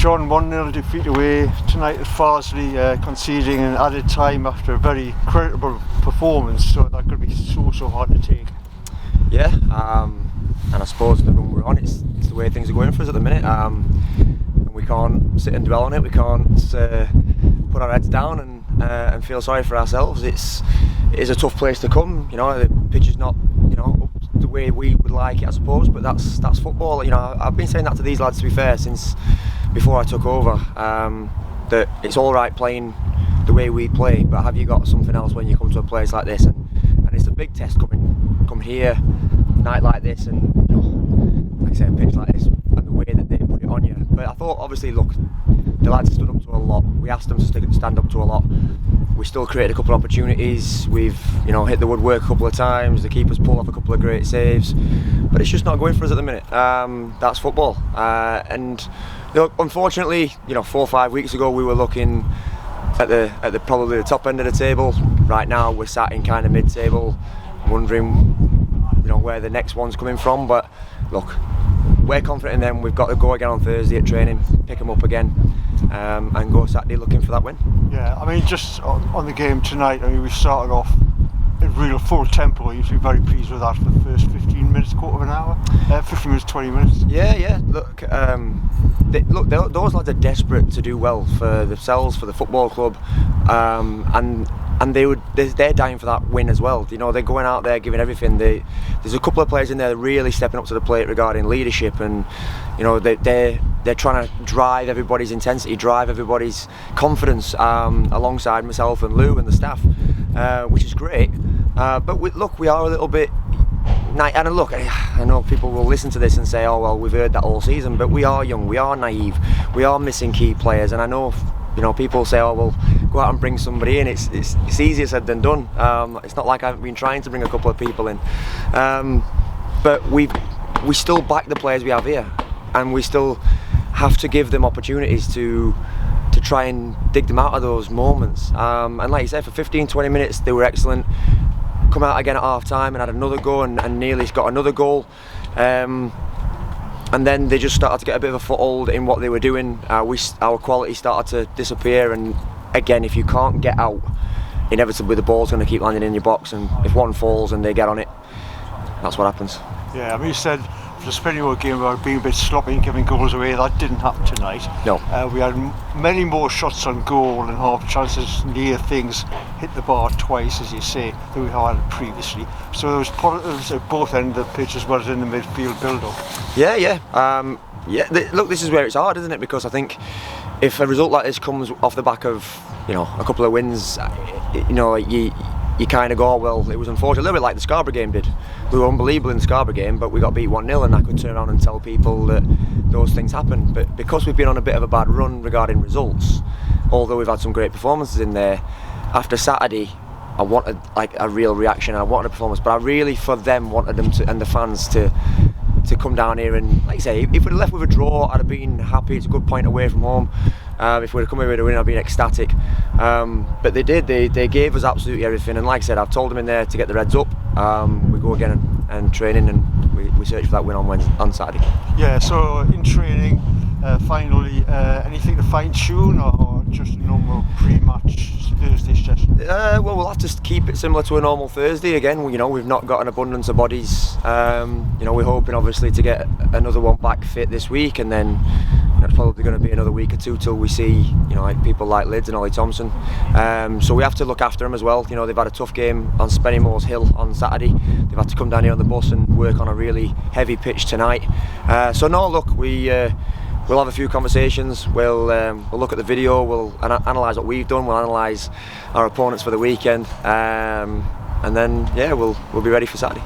Jon, 1-0 defeat away tonight at Farsley, conceding an added time after a very creditable performance, so that could be so hard to take. Yeah, and I suppose the run we're on, it's the way things are going for us at the minute. And we can't sit and dwell on it. We can't put our heads down and feel sorry for ourselves. It is a tough place to come. The pitch is not up the way we would like it, I suppose. But that's football. I've been saying that to these lads, to be fair, since before I took over. That it's all right playing the way we play, but have you got something else when you come to a place like this? And it's a big test come here, night like this, and like I say, a pitch like this, and the way that they put it on you. But I thought, obviously, look, the lads stood up to a lot. We asked them to stand up to a lot. We still created a couple of opportunities. We've hit the woodwork a couple of times. The keeper's pulled off a couple of great saves, but it's just not going for us at the minute. That's football, and unfortunately, 4 or 5 weeks ago we were looking at the probably the top end of the table. Right now we're sat in kind of mid-table, wondering where the next one's coming from. But look, we're confident in them. We've got to go again on Thursday at training, pick them up again, and go Saturday looking for that win. Yeah, just on the game tonight, we started off at real full tempo. You'd be very pleased with that for the first 15 minutes, quarter of an hour, 15 minutes, 20 minutes. Yeah. Look, those lads are desperate to do well for themselves, for the football club, and they're dying for that win as well. They're going out there giving everything. There's a couple of players in there really stepping up to the plate regarding leadership, and they're trying to drive everybody's intensity, drive everybody's confidence, alongside myself and Lou and the staff, which is great. But we are a little bit. And look, I know people will listen to this and say, "Oh well, we've heard that all season," but we are young, we are naive, we are missing key players, and I know. People say, "Oh well, go out and bring somebody in." It's easier said than done. It's not like I haven't been trying to bring a couple of people in, but we still back the players we have here, and we still have to give them opportunities to try and dig them out of those moments. And like you said, for 15-20 minutes they were excellent. Come out again at half time and had another go and nearly got another goal. And then they just started to get a bit of a foothold in what they were doing. Our quality started to disappear, and again, if you can't get out, inevitably the ball's going to keep landing in your box, and if one falls and they get on it, that's what happens. Yeah, you said for the Spennymoor game about being a bit sloppy and giving goals away. That didn't happen tonight. No. We had many more shots on goal and half chances near things, hit the bar twice, as you say, than we had previously. So there was positives at both ends of the pitch as well as in the midfield build-up. Yeah. Look, this is where it's hard, isn't it? Because I think if a result like this comes off the back of a couple of wins, you kind of go, well, it was unfortunate, a little bit like the Scarborough game did. We were unbelievable in the Scarborough game, but we got beat 1-0, and I could turn around and tell people that those things happen. But because we've been on a bit of a bad run regarding results, although we've had some great performances in there, after Saturday I wanted a real reaction, I wanted a performance, but I really, for them, wanted them to, and the fans to come down here and, like I say, if we'd have left with a draw, I'd have been happy. It's a good point away from home. If we'd have come here with a win, I'd been ecstatic. But they did. They gave us absolutely everything. And like I said, I've told them in there to get their heads up. We go again and training, and we search for that win on Saturday. Yeah. So in training, finally, anything to fine tune or just a normal pre-match Thursday session? Well, we'll have to keep it similar to a normal Thursday again. We've not got an abundance of bodies. We're hoping obviously to get another one back fit this week, and then it's probably going to be another week or two till we see people like Lids and Ollie Thompson. So we have to look after them as well. They've had a tough game on Spennymoor's Hill on Saturday. They've had to come down here on the bus and work on a really heavy pitch tonight. So no, look, we'll have a few conversations. We'll look at the video. We'll analyse what we've done. We'll analyse our opponents for the weekend, and then we'll be ready for Saturday.